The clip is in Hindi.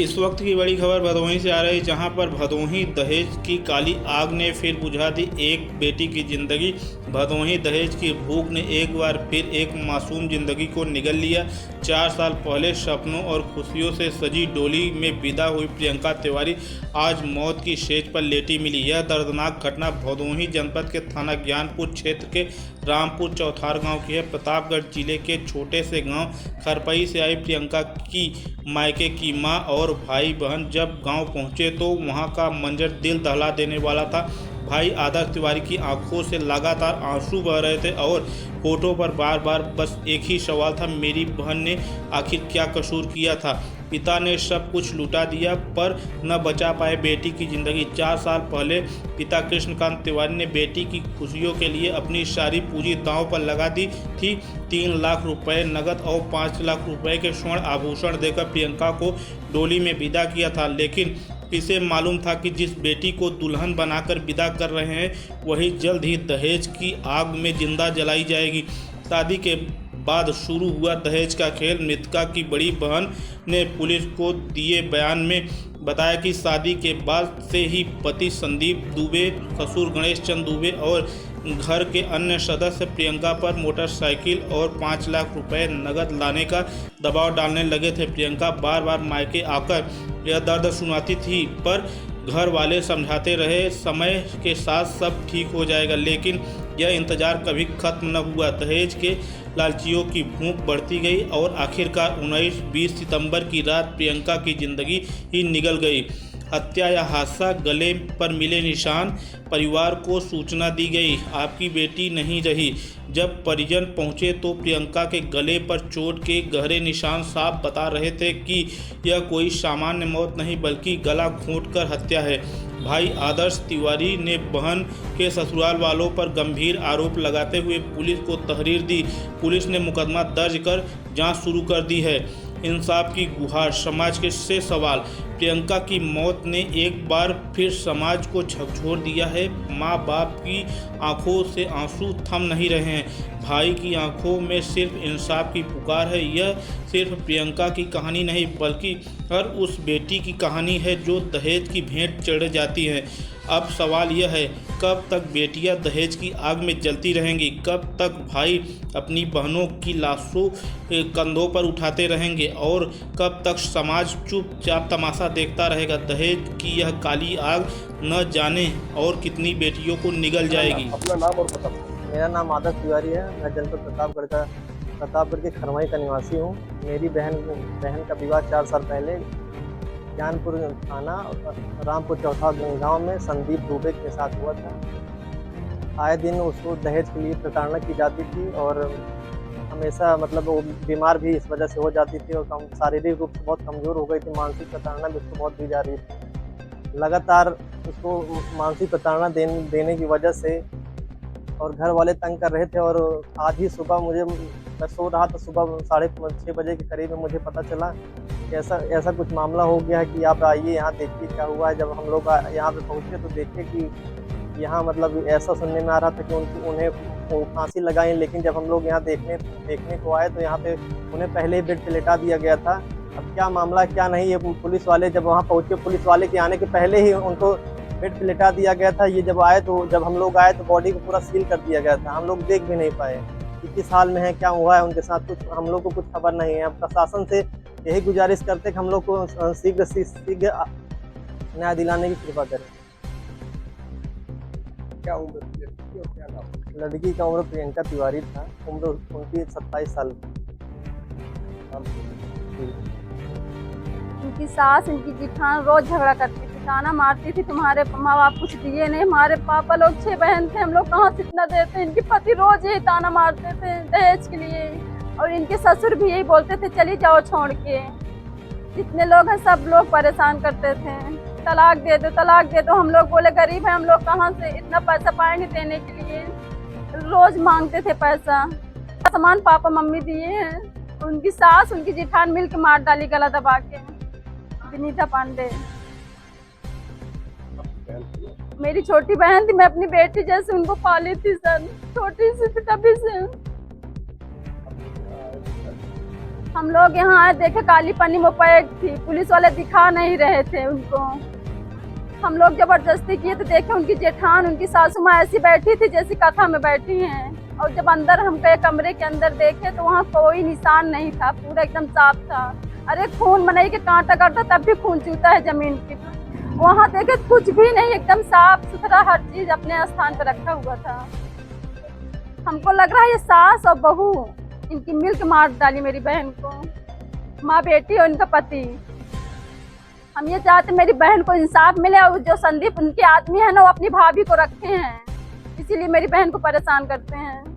इस वक्त की बड़ी खबर भदोही से आ रही है, जहां पर भदोही दहेज की काली आग ने फिर बुझा दी एक बेटी की जिंदगी। भदोही दहेज की भूख ने एक बार फिर एक मासूम जिंदगी को निगल लिया। 4 साल पहले सपनों और खुशियों से सजी डोली में विदा हुई प्रियंका तिवारी आज मौत की सेज पर लेटी मिली। यह दर्दनाक घटना भदोही जनपद के थाना ज्ञानपुर क्षेत्र के रामपुर चौथार गांव की है। प्रतापगढ़ जिले के छोटे से गांव खरपई से आई प्रियंका की मायके की मां और भाई बहन जब गांव पहुंचे तो वहां का मंजर दिल दहला देने वाला था। भाई आदर्श तिवारी की आंखों से लगातार आंसू बह रहे थे और होठों पर बार बार बस एक ही सवाल था, मेरी बहन ने आखिर क्या कसूर किया था। पिता ने सब कुछ लुटा दिया पर न बचा पाए बेटी की जिंदगी। 4 साल पहले पिता कृष्णकांत तिवारी ने बेटी की खुशियों के लिए अपनी सारी पूंजी दांव पर लगा दी थी। 3 लाख रुपए नगद और 5 लाख रुपए के स्वर्ण आभूषण देकर प्रियंका को डोली में विदा किया था, लेकिन इसे मालूम था कि जिस बेटी को दुल्हन बनाकर विदा कर रहे हैं वही जल्द ही दहेज की आग में जिंदा जलाई जाएगी। शादी के बाद शुरू हुआ दहेज का खेल। मृतका की बड़ी बहन ने पुलिस को दिए बयान में बताया कि शादी के बाद से ही पति संदीप दुबे, ससुर गणेश चंद दुबे और घर के अन्य सदस्य प्रियंका पर मोटरसाइकिल और 5 लाख रुपए नगद लाने का दबाव डालने लगे थे। प्रियंका बार बार मायके आकर यह दर्द सुनाती थी पर घर वाले समझाते रहे समय के साथ सब ठीक हो जाएगा, लेकिन यह इंतजार कभी खत्म न हुआ। दहेज के लालचियों की भूख बढ़ती गई और आखिरकार 19-20 सितंबर की रात प्रियंका की जिंदगी ही निगल गई। हत्या या हादसा, गले पर मिले निशान, परिवार को सूचना दी गई, आपकी बेटी नहीं रही। जब परिजन पहुंचे तो प्रियंका के गले पर चोट के गहरे निशान साफ बता रहे थे कि यह कोई सामान्य मौत नहीं बल्कि गला घोंटकर हत्या है। भाई आदर्श तिवारी ने बहन के ससुराल वालों पर गंभीर आरोप लगाते हुए पुलिस को तहरीर दी। पुलिस ने मुकदमा दर्ज कर जांच शुरू कर दी है। इंसाफ की गुहार, समाज के से सवाल। प्रियंका की मौत ने एक बार फिर समाज को झकझोर दिया है। माँ बाप की आंखों से आंसू थम नहीं रहे हैं। भाई की आंखों में सिर्फ इंसाफ की पुकार है। यह सिर्फ प्रियंका की कहानी नहीं बल्कि हर उस बेटी की कहानी है जो दहेज की भेंट चढ़ जाती है। अब सवाल यह है, कब तक बेटियां दहेज की आग में जलती रहेंगी? कब तक भाई अपनी बहनों की लाशों कंधों पर उठाते रहेंगे और कब तक समाज चुपचाप तमाशा देखता रहेगा? दहेज की यह काली आग न जाने और कितनी बेटियों को निगल जाएगी। अपना नाम और पता। मेरा नाम आदर्श तिवारी है। मैं जनपद प्रतापगढ़ के खरवाई का निवासी हूँ। मेरी बहन का विवाह 4 साल पहले ज्ञानपुर थाना रामपुर चौथा गांव में संदीप दुबे के साथ हुआ था। आए दिन उसको दहेज के लिए प्रताड़ना की जाती थी और हमेशा मतलब वो बीमार भी इस वजह से हो जाती थी और शारीरिक रूप से बहुत कमज़ोर हो गई थी। मानसिक प्रताड़ना भी उसको बहुत दी जा रही थी। लगातार उसको मानसिक प्रताड़ना देने की वजह से और घर वाले तंग कर रहे थे। और आज ही सुबह मैं सो रहा था, सुबह 6:30 बजे के करीब में मुझे पता चला कि ऐसा कुछ मामला हो गया है कि आप आइए यहाँ देखिए क्या हुआ है। जब हम लोग यहाँ पे पहुँचे तो देखे कि यहाँ मतलब ऐसा सुनने में आ रहा था कि उन्हें फांसी लगाई, लेकिन जब हम लोग यहाँ देखने को आए तो यहाँ पे उन्हें पहले ही बेड पे लेटा दिया गया था। अब क्या मामला क्या नहीं, ये पुलिस वाले जब वहाँ पहुँचे, पुलिस वाले के आने के पहले ही उनको बेड पे लेटा दिया गया था। ये जब हम लोग आए तो बॉडी को पूरा सील कर दिया गया था। हम लोग देख भी नहीं पाए कि किस हाल में है, क्या हुआ है उनके साथ, कुछ हम लोग को कुछ खबर नहीं है। अब प्रशासन से यही गुजारिश करते कि हम लोग को शीघ्र न्याय दिलाने की कृपा करें। क्या उम्र थी लड़की की और क्या नाम? लड़की का उम्र प्रियंका तिवारी था। उम्र उनकी 27 साल। इनकी सास, इनकी जिठान रोज झगड़ा करती थी, ताना मारती थी, तुम्हारे माँ बाप कुछ दिए नहीं, हमारे पापा लोग 6 बहन थे, हम लोग कहाँ से इतना देते। इनके पति रोज यही ताना मारते थे दहेज के लिए और इनके ससुर भी यही बोलते थे चली जाओ छोड़ के। जितने लोग हैं सब लोग परेशान करते थे, तलाक दे दो तलाक दे दो। हम लोग बोले गरीब है, हम लोग कहाँ से इतना पैसा पाएंगे देने के लिए। रोज मांगते थे पैसा। सामान पापा मम्मी दिए हैं। उनकी सास, उनकी जिठान मिल के मार डाली गला दबा के। विनीता पांडे मेरी छोटी बहन थी। मैं अपनी बेटी जैसे उनको पाली थी सर, छोटी सी तभी से। हम लोग यहाँ आए देखे काली पन्नी में पैक थी, पुलिस वाले दिखा नहीं रहे थे उनको। हम लोग जबरदस्ती किए तो देखे उनकी जेठान, उनकी सासू माँ ऐसी बैठी थी जैसी कथा में बैठी हैं। और जब अंदर हम गए कमरे के अंदर देखे तो वहाँ कोई निशान नहीं था, पूरा एकदम साफ था। अरे खून मनई के कांटा काटता तब भी खून चूता है जमीन की। वहाँ देखे कुछ भी नहीं, एकदम साफ सुथरा हर चीज अपने स्थान पर रखा हुआ था। हमको लग रहा है ये सास और बहू इनकी मिल के मार डाली मेरी बहन को, माँ बेटी और इनका पति। हम ये चाहते मेरी बहन को इंसाफ मिले और जो संदीप उनके आदमी है ना वो अपनी भाभी को रखे हैं, इसीलिए मेरी बहन को परेशान करते हैं।